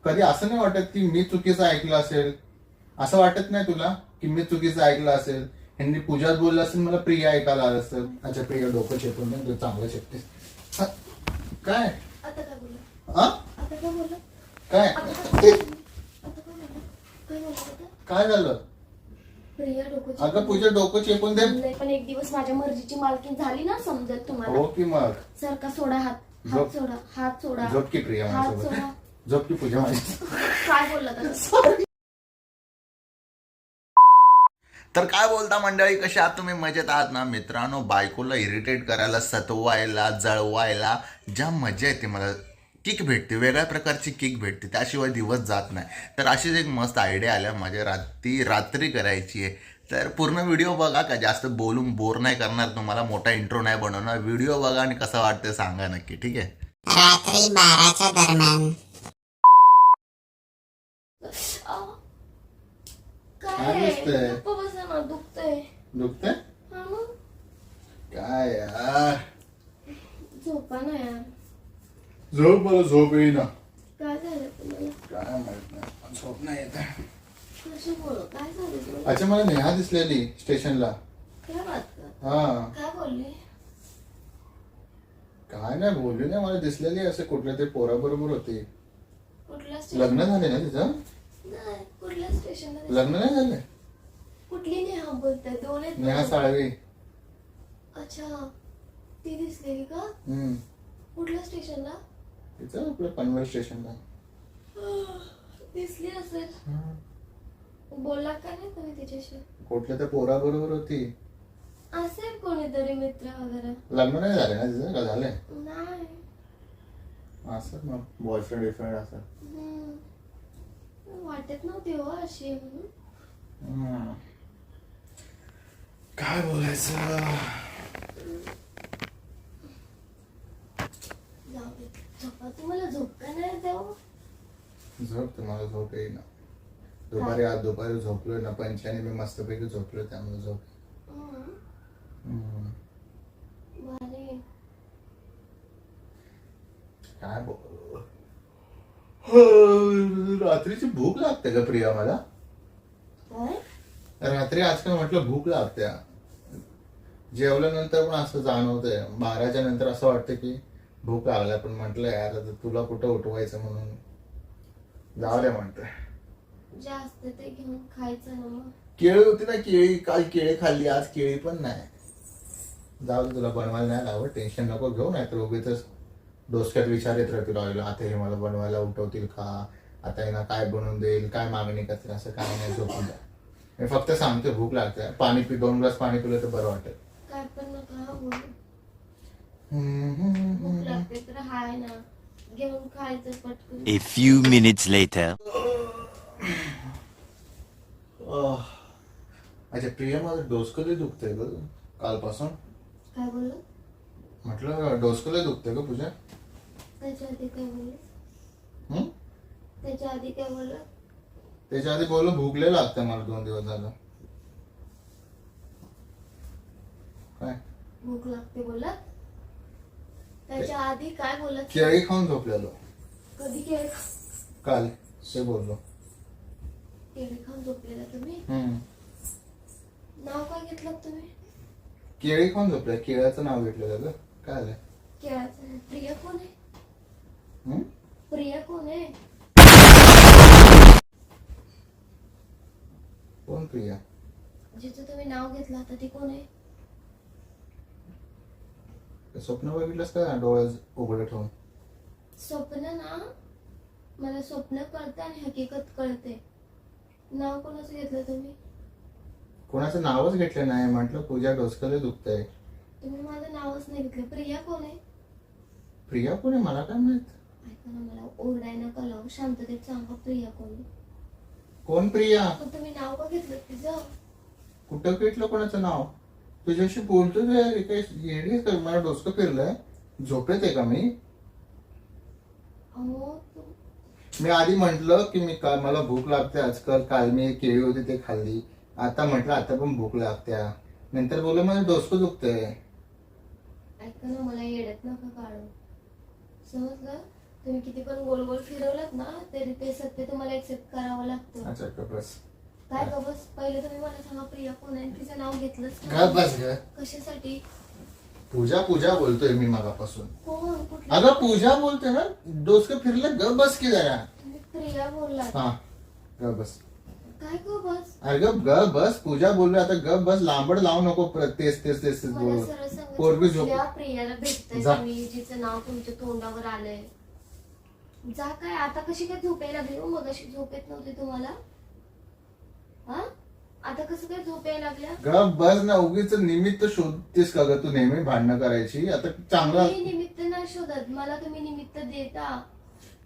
कधी असं नाही वाटत की मी चुकीचं ऐकलं असेल? असं वाटत नाही तुला की मी चुकीचं ऐकलं असेल? ह्यांनी पूजात बोललं असेल, मला प्रिया ऐकायला आलं असेल. अच्छा प्रिया डोकं चेपून नाही, तू चांगलं चेपतेस. काय आता काय बोलला? हा आता काय बोलला? काय आता काय बोलला? आता काय बोलला? काय बोलला आता? काय झालं? प्रिया डोकं अगं पूजा डोकं चेपून दे. नाही, पण एक दिवस माझ्या मर्जीची मालकीण झाली ना, समजेल तुम्हाला. हो की मग सारखा सोडा हात, झोप. हात सोडा, हात सोडा. झोप की प्रिया हात माझ्यासोबत. सोडा. झोप की पूजा माझी. काय बोलला आता? तर काय बोलता मंडळी, कशा आहात तुम्ही? मजेत आहात ना मित्रांनो? बायकोला इरिटेट करायला, सतवायला, जळवायला ज्या मजा येते, मला किक भेटते, वेगळ्या प्रकारची किक भेटते, त्याशिवाय दिवस जात नाही. तर अशीच एक मस्त आयडिया आल्या माझ्या, रात्री करायची आहे. तर पूर्ण व्हिडिओ बघा, का जास्त बोलून बोर नाही करणार तुम्हाला, मोठा इंट्रो नाही बनवणार. व्हिडिओ बघा आणि कसं वाटतं सांगा नक्की, ठीक आहे? रात्री 12च्या दरम्यान. काय दिसतंय? गप्प बसा ना, दुखतंय. दुखतंय? हा मग? काय यार, झोपा ना यार. झोप, मला झोप येईना. काय झालं तुम्हाला? काय माहित नाही, झोप नाही येत. कशी बोल, काय झालं तुम्हाला? अच्छा मला नेहा दिसलेली स्टेशनला. काय बात कर? हा काय बोलले? काय नाही बोलली नाही, मला दिसलेली असे कुठल्या तरी पोराबरोबर होती. कुठल्या स्टेशन? लग्न झाले ना तिचं? नाही, कुठल्या स्टेशनला? लग्न नाही झाले. कुठली नेहा बोलताय? दोन आहेत नेहा ना? साळवी. अच्छा, ती दिसलेली का? हम्म कुठल्या स्टेशनला? तिचं आपलं पनवेल स्टेशनला. दिसली असेल. बोलला का नाही तुम्ही तिच्याशी? कुठल्या त्या पोराबरोबर होती. असेल कोणीतरी मित्र वगैरे. लग्न नाही झाले ना तिचं, का झाले? नाही. असं मग बॉयफ्रेंड बिफ्रेंड असं. वाटत नव्हती हो अशी आहे म्हणून. काय बोलायचं? जाऊ दे, झोपा. तुम्हाला झोप का नाही तेव्हा? झोप, तुम्हाला झोप येईना. दुपारी आज दुपारी झोपलोय ना, पंचाने मी मस्तपैकी झोपलोय, त्यामुळे झोप. भारी. काय बोल, रात्रीची भूक लागते का प्रिया मला? काय? रात्री आजकाल म्हटलं भूक लागते. जेवल्यानंतर पण असं जाणवतंय, 12च्या नंतर असं वाटतं की भूक लागल्या, पण म्हटलं यार आता तुला कुठं उठवायचं म्हणून जाऊ दे म्हणतोय. जास्त ते घेऊन खायचं ना मग. केळी होती ना, केळी काल केळी खाल्ली, आज केळी पण नाही. जाऊ दे, तुला बनवायला नाही लावत, टेन्शन नको घेऊ. नाही तर उगीच डोसक्यात विचार येत राहतील, ऑइल आता हे मला बनवायला उठवतील का, आता यांना काय बनवून देईल, काय मागणी करतील, असं काय नाही. झोपून द्या. मी फक्त सांगते भूक लागते, पाणी पी, 2 ग्लास पाणी पिलं तर बरं वाटेल. काय पण नका बोलू. भूक लागते तर हाय ना, घेऊन खायचं पटकन. A few minutes later. अच्छा प्रिया, माझं डोसकं लय दुखतंय ग कालपासून. काय बोललं? म्हटलं डोसकं लय दुखतंय ग पूजा. त्याच्या आधी काय बोलले? हम्म? त्याच्या आधी काय बोललं? त्याच्या आधी बोललो भूक लय लागते मला, 2 दिवस झालं. काय भूक लागते बोलला? त्याच्या आधी काय बोलत? केळी खाऊन झोपलेलो कधी केळी काल, ते बोललो. केळी खाऊन झोपलेला तुम्ही? नाव काय घेतलं तुम्ही? केळी खाऊन झोपले, केळ्याचं नाव घेतलेलं ग. काय आलंय? केळाचं. प्रिया कोण आहे? हम्म? प्रिया कोण आहे? कोण प्रिया? जिचं तुम्ही नाव घेतलं आता ती कोण आहे? स्वप्न बघितलंस का डोळे उघडे ठेवून? स्वप्न ना, मला स्वप्न कळतं आणि हकीकत कळते. नाव कोणाचं घेतलं तुम्ही? कोणाचं नावच घेतलं नाही, म्हटलं पूजा डोसकं दुखतंय. तुम्ही माझं नावच नाही घेतलं. प्रिया कोण आहे? प्रिया कोण आहे मला काय माहित. ऐका ना, मला ओरडाय नका लावू, शांततेत सांगा प्रिया कोण आहे. कोण प्रिया? पण तुम्ही नाव का घेतलं तिचं? कुठं घेतलं कोणाचं नाव? तुझ्याशी बोलतो येडी कर, मला डोसकं फिरलंय. झोपेत आहे का मी? अहो मी आधी म्हंटल की मी मला भूक लागते आजकाल, काल मी केळी होती ते खाल्ली, आता म्हटलं आता पण भूक लागते, नंतर बोललो माझं डोसकं दुखतंय. ऐका ना, मला येड्यात नका काढू, समजलं? तुम्ही किती पण गोल गोल फिरवलात ना तरी ते सत्य तुम्हाला एक्सेप्ट करावं लागतं. अच्छा का बस काय ग बस, पहिले तुम्ही मला सांगा प्रिया कोण आहे, तिचं नाव घेतलंच का नाही. बस ग कशासाठी? पूजा पूजा बोलतोय मी मागापासून. कोण कुठलं? अगं पूजा बोलतोय ना, डोसकं फिरलं ग बस की जरा. तुम्ही प्रिया बोललात. हा ग बस. काय ग बस? अरे ग बस पूजा बोललोय आता ग बस. लांबड लावू नको तेच तेच तेच तेच मला बोल. सरळ सांगा, पोरगी झोप कुठल्या प्रियाला भेटताय जा. तुम्ही जिचं नाव तुमच्या तोंडावर आलंय? जा काय आता कशी काय झोपायला लागली हो? मग अशी झोप येत नव्हती तुम्हाला? हा आता कसं काय झोप यायला लागल्या? ग बस ना, उगीच निमित्त शोधतेस का ग तू नेहमी भांडणं करायची. आता चांगला मी निमित्त नाही शोधत, मला तुम्ही निमित्त देता.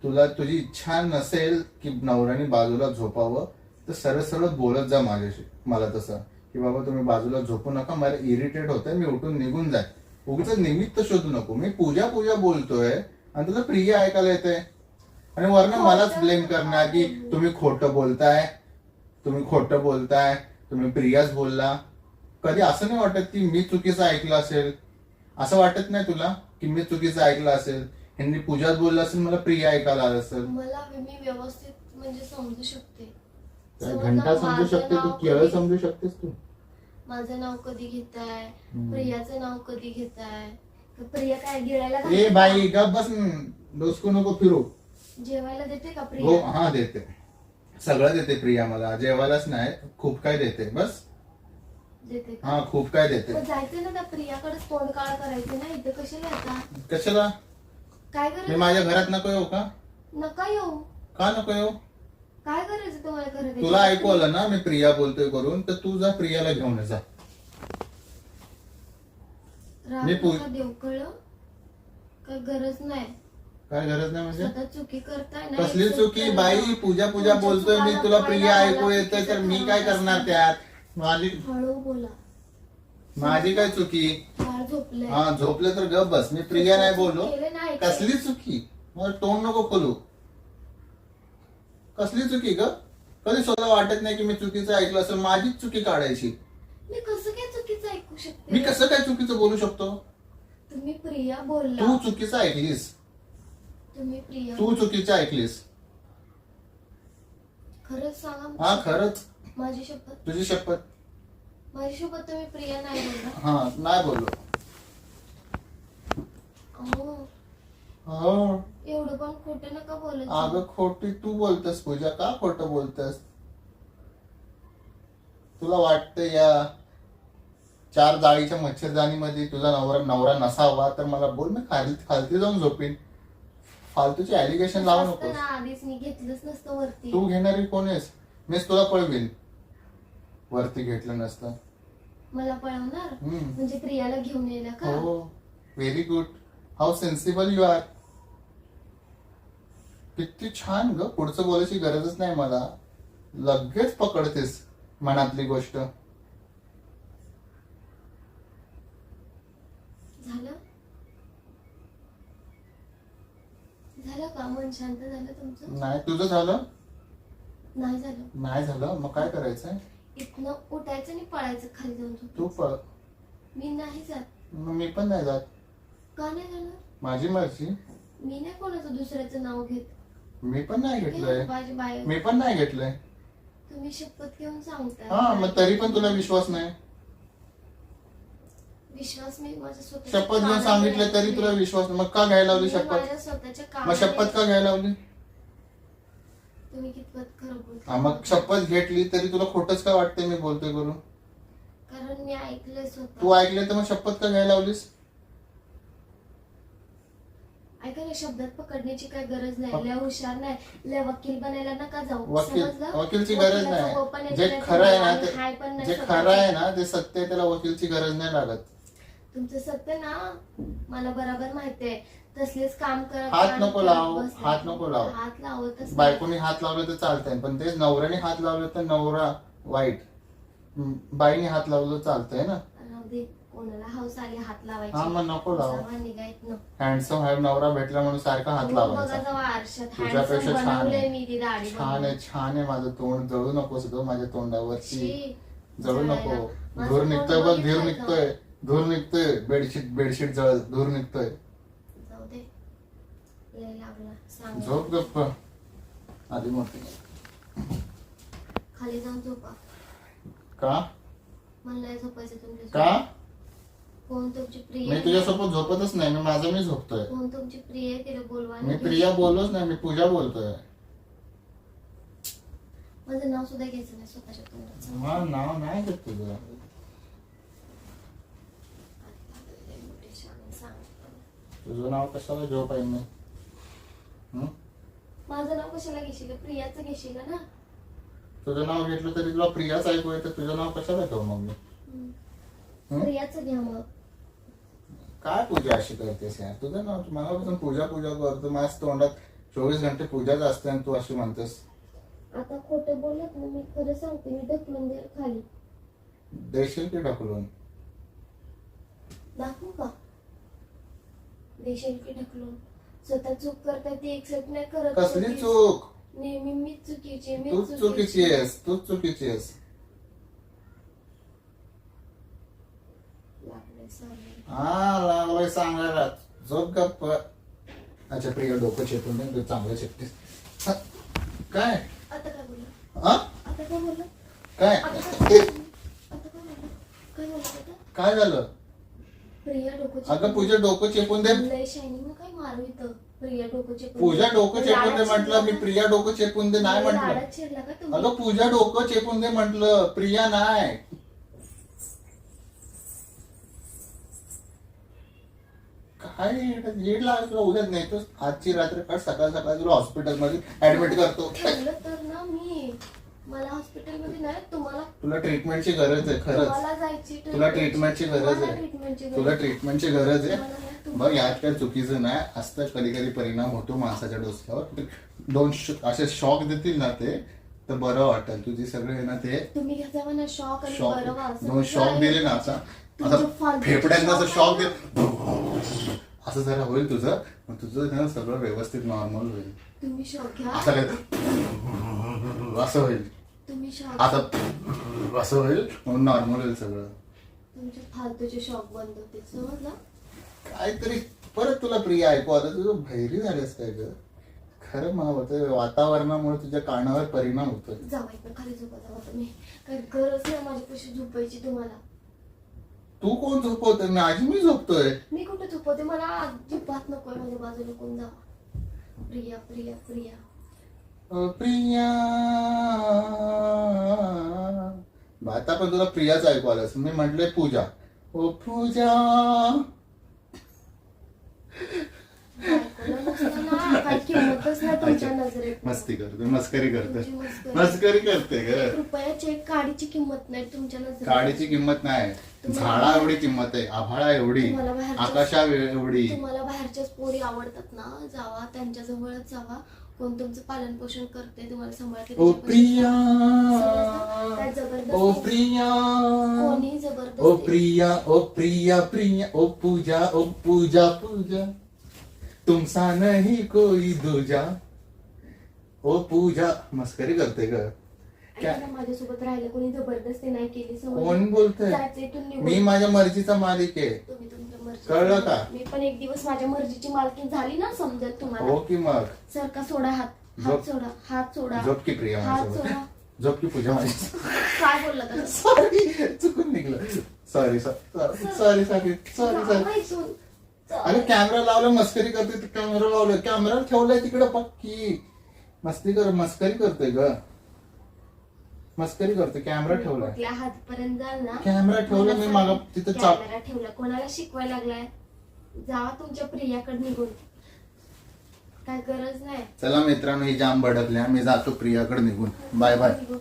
तुला तुझी इच्छा नसेल की नवऱ्याने बाजूला झोपावं तर सरळ सरळ बोलत जा माझ्याशी. मला तसं की बाबा तुम्ही बाजूला झोपू नका, मला इरिटेट होतंय, मी उठून निघून जाय. उगीच निमित्त शोधू नको. मी पूजा पूजा बोलतोय आणि तुला प्रिय ऐकायला येते आणि वरनं मलाच ब्लेम करणार की तुम्ही खोटं बोलताय, तुम्ही खोटं बोलताय, तुम्ही प्रियाच बोलला. कधी असं नाही वाटत की मी चुकीचं ऐकलं असेल? असं वाटत नाही तुला की मी चुकीचं ऐकलं असेल? ह्यांनी पूजाच बोललं असेल, मला प्रिया ऐकायला आलं असेल. मला मी व्यवस्थित म्हणजे समजू शकते. काय घंटा समजू शकते तू, केळं समजू शकतेस तू. माझं नाव कधी घेताय, प्रियाचं नाव कधी घेताय? प्रिया काय गिळायला ए घालते बाई का? ग बस, डोसको नको फिरू. जेवायला देते का हो प्रिया? हा देते, सगळं देते प्रिया मला. जेवायलाच नाही, खूप काय देते. बस देते का? हा खूप काय देते. मग जायचं ना त्या प्रियाकडे तोंड काळ करायचं ना, इथं कशाला येता? कशाला? काय मी गरज? माझ्या घरात नको येऊ का? नका येऊ. का नको येऊ? काय गरज आहे तुम्हाला घरात? तुला ऐकू आलं ना मी प्रिया बोलतोय करून, तर तू जा प्रियाला घेऊन ये, जा. राग मी नका देऊ, कळलं? काय गरज नाही. काय गरज नाही म्हणजे? स्वतः चुकी करताय ना. कसली accept चुकी करा. बाई? पूजा पूजा तुमच्या बोलतोय मी, चुकाला तुला प्रिया पाहायला ऐकू मला येतोय तर मी चुकीचं काय ठरवत करणार असेल. त्यात? माझी हळू बोला. माझी काय चुकी? बाळ झोपलंय. हा झोपले तर गप बस. मी प्रिया नाही बोललो. केलं नाही. कसली चुकी? मला तोंड नको खोलू. कसली चुकी ग? कधी स्वतः वाटत नाही की मी चुकीचं ऐकलं असेल? माझीच चुकी काढायची. मी कसं काय चुकीचं ऐकू शकते? मी कसं काय चुकीचं बोलू शकतो? तुम्ही प्रिया बोलला. तू चुकीचं ऐकलीस. तुम्ही प्रिया तू चुकीचं ऐकलीस. खरंच सांगा. हा खरंच, माझी शपथ. तुझी शपथ. माझी शपथ तुम्ही प्रिया नाही बोलला. हा नाही बोललो. अहो हो एवढं पण खोटं नका बोलत. अगं खोटी तू बोलतेस पूजा. का खोटं बोलतेस? तुला वाटतं या 4 जाळीच्या मच्छरदाणीमध्ये तुझा नवरा नसावा तर मला बोल, मी खालती जाऊन झोपीन. फालतूचे ऍलिगेशन लावू असतं नकोस. ना, आधीच मी घेतलंच नसतं वरती. तू घेणारी कोण आहेस? मीच तुला पळवीन वरती घेतलं नसतं. मला पळवणार हम्म. म्हणजे प्रियाला घेऊन यायला का? हो very good. How sensible you are. किती छान ग. पुढचं बोलायची गरजच नाही मला. लगेच पकडतेस मनातली गोष्ट. झालं झालं का? मन शांत झालं तुमचं? नाही तुझं झालं? नाही झालं. नाही झालं मग काय करायचंय? इथनं उठायचं आणि पळायचं खाली जाऊन झोपायचं. तू पळ. मी नाही जात. मग मी पण नाही जात. का नाही जाणार? माझी मर्जी. मी नाही कोणाचं दुसऱ्याचं नाव घेत. मी पण नाही घेतलंय. माझी बाय मी पण नाही घेतलंय. तुम्ही शपथ घेऊन सांगताय. हा मग तरी पण तुला विश्वास नाही. विश्वास मी माझ्या स्वतःच्या शपथ घेऊन कानाने सांगितलं तरी ऐकले. तुला विश्वास नाही. मग का घ्यायला लावली मी शपथ? माझ्या स्वतःच्या मग कानाने शपथ का घ्यायला लावली? तुम्ही कितपत खरं हा, बोलता? मग शपथ घेतली तरी तुला खोटच काय वाटतंय मी बोलतोय करून? कारण मी ऐकलंय स्वतः. तू ऐकलं तर मग शपथ का घ्यायला लावलीस? ऐका ना, शब्दात पकडण्याची काय गरज नाही. लय हुशार नाही, लय वकील बनायला नका जाऊ. वकील समजलं? वकीलची गरज वकिलाचं गोपन नाही. आहे जे त्याचं खरं आहे आणि ना हाय पण ते नाही जे स्वतःचं. खरं आहे ना ते सत्य आहे, त्याला वकीलची गरज नाही लागत. तुमचं सत्य ना मला बरोबर माहितीये. तसलेच काम करत हात काम नको करत लाव, बसले. हात नको लाव. हात लावतच नाही. बायकोनी हात लावले तर चालतंय, पण तेच नवऱ्याने हात लावले तर नवरा वाईट. बाईने हात लावलं तर चालतंय ना. राहू दे, कोणाला हौस आली हात हा लावायची? मग नको लाव. सर्वांना निघायत ना. हँडसम आहे नवरा भेटला म्हणून सारखा हात बघा लावायचा. जेव्हा आरशात तुझ्यापेक्षा handsome छान बनवलंय आहे. मी ती दाढी छान बनवून. आहे, छान आहे माझं तोंड. जळू नकोस ग माझ्या तोंडावरची. शी, जळू नको. जळायला. माझं धूर तोंड निघतोय बघ, धूर बघितलंय निघतोय, धूर निघतोय. बेडशीट जळ, धूर निघतोय. जाऊ दे, लय लागला. सांग. झोप गप्प आधी मोठी. खाली जाऊन झोपा. का मला नाही झोपायचं तुमच्या का कोण तुमची प्रिय मी तुझ्यासोबत झोपतच नाही. मी झोपतोय. कोण तुमची प्रिय तिला बोलवा. मी प्रिया बोललोच नाही. मी पूजा बोलतोय. माझं नाव सुद्धा घ्यायचं नाही स्वतःच्या तोंडात. हा नाव नाही घेत तुझं. तुझं नाव कशाला झोप आहे मी? माझं नाव कशाला घेशील? प्रियाचं घेशील ना. तुझं नाव घेतलं तरी तुला प्रियाच ऐकू येतं. तुझं नाव कशाला ठेव मग मी? प्रियाचं घ्या मग. काय पूजा अशी करतेस यार? तुझं नाव मनापासून पूजा पूजा करतो. माझ्या तोंडात 24 घंटे पूजाच असते आणि तू अशी म्हणतेस. आता खोटं बोलत ना. मी खरं सांगते. मी ढकलून देईल खाली. देशील की ढकलून? दाखवू का? देशील की ढकलून? स्वतः चूक करताय ती एक्सेप्ट नाही करत. कसली चूक? नेहमी मीच चुकीची. तूच चुकीची आहेस. तूच चुकीची आहेस. लागलंय sorry. हा लागलोय सांगायला. झोप गप्प. अच्छा प्रिया डोकं चेपून दे. तू चांगलं चेपतेस. हा, काय आता काय बोलला? हा आता काय बोलला? काय आता काय बोलला? आता काय बोलला? काय बोलला आता? काय झालं? प्रिया डोकं अगं पूजा डोकं चेपून दे. लय शायनिंग काय मारू इथं. प्रिया डोकं चेपून पूजा डोकं चेपून दे म्हटलं. मी प्रिया डोकं चेपून दे नाही म्हटलं. लाडात चिडला का तुम्ही? अगं पूजा डोकं चेपून दे म्हटलं. प्रिया नाही. काय येड लागलं तुला? उद्याच नाही तर आजची रात्र काढ. सकाळ सकाळ तुला हॉस्पिटलमध्ये ऍडमिट करतो. ठेवलं तर ना मी. मला हॉस्पिटलमध्ये नाही. तुम्हाला तुला ट्रीटमेंटची गरज आहे खरंच. तुम्हाला जायची. तुला ट्रीटमेंटची गरज आहे. तुला ट्रीटमेंटची गरज आहे. बघ यात काय चुकीचं नाही असतं. कधी कधी परिणाम होतो माणसाच्या डोसक्यावर. दोन असे शॉक देतील ना ते तर बरं वाटेल. तुझी सगळे ना ते तुम्ही घ्या जावा ना शॉक आणि शॉक बरं व्हा. असं दोन कसं शॉक आहे? दिले ना आता तुमचं फालतूचं फेफड्यांना असं shock शॉक आहे दे. असं जरा होईल तुझं. मग तुझं ना सगळं व्यवस्थित नॉर्मल होईल. तुम्ही शॉक घ्या. असं काय असं होईल. तुम्ही शॉक आता असं होईल नॉर्मल होईल सगळं. तुमचे फालतूचे शॉक बंद होते. समजलं? काहीतरी परत तुला प्रिय ऐकू आता. तुझं भैरी झालेस काय ग? खरं मला होतं वातावरणामुळे तुझ्या कानावर परिणाम होतोय. जावाय पण खाली झोपा जावा तुम्ही. काही गरज नाही माझ्यापाशी झोपायची तुम्हाला. तू कोण झोपवतोय? मी झोपतोय. मी कुठे झोपवते? मला अजिबात नकोय माझ्या बाजूला कोण जावा. प्रिया प्रिया प्रिया. प्रिया आता पण तुला प्रियाच ऐकू आलं. मी म्हटलंय पूजा. ओ पूजा. बायकोला नसतं ना, काही किंमतच नाही तुमच्या नजरेत. मस्ती करते. मस्करी करते. तुमची मस्करी. मस्करी करते ग. रुपयाची एक काडीची किंमत नाही तुमच्या नजरेत. काडीची किंमत नाही. झाडा एवढी किंमत आहे. आभाळा एवढी. तुम्हाला बाहेरच्या- आकाशा एवढी. तुम्हाला बाहेरच्याच पोरी आवडतात ना. जावा त्यांच्या जवळच जावा. कोण तुमचं पालन पोषण करते तुम्हाला सांभाळते. ओ प्रिया. काय जबरदस्त. ओ प्रिया. कोणी जबरदस्त. ओ प्रिया. ओ प्रिया प्रिया. ओ पूजा. ओ पूजा पूजा. तुमसा नहीं कोई दूजा. ओ पूजा. मस्करी करते ग. ऐका ना, माझ्यासोबत राहायला कोणी जबरदस्ती नाही केली. समजलं? कोण बोलतंय? जायचं इथून निघून. मी माझ्या मर्जीचा मालिक आहे. तुम्ही तुमच्या मर्जी. कळलं का? मी पण एक दिवस माझ्या मर्जीची मालकीण झाली ना. समजत तुम्हाला. हो की मग. सरका सोडा हात. हात झोप. सोडा. हात सोडा. झोप की प्रिया हात माझ्यासोबत. सोडा. झोप की पूजा माझी. काय बोलला का? सॉरी चुकून निघलं. Sorry sorry sorry sorry sorry. अरे कॅमेरा लावला मस्करी करते. कॅमेरा लावलं. कॅमेरा ठेवलाय तिकडे पक्की. मस्करी करतोय ग. मस्करी करते. कॅमेरा ठेवलाय. कुठल्या हातपर्यंत जाल ना. कॅमेरा ठेवला मी माग तिथं कॅमेरा ठेवला. कोणाला शिकवायला लागलाय? जावा तुमच्या प्रियाकडे निघून. काय गरज नाही. चला मित्रांनो ही जाम भडकल्या. मी जातो प्रियाकडे निघून. Bye bye. निघून.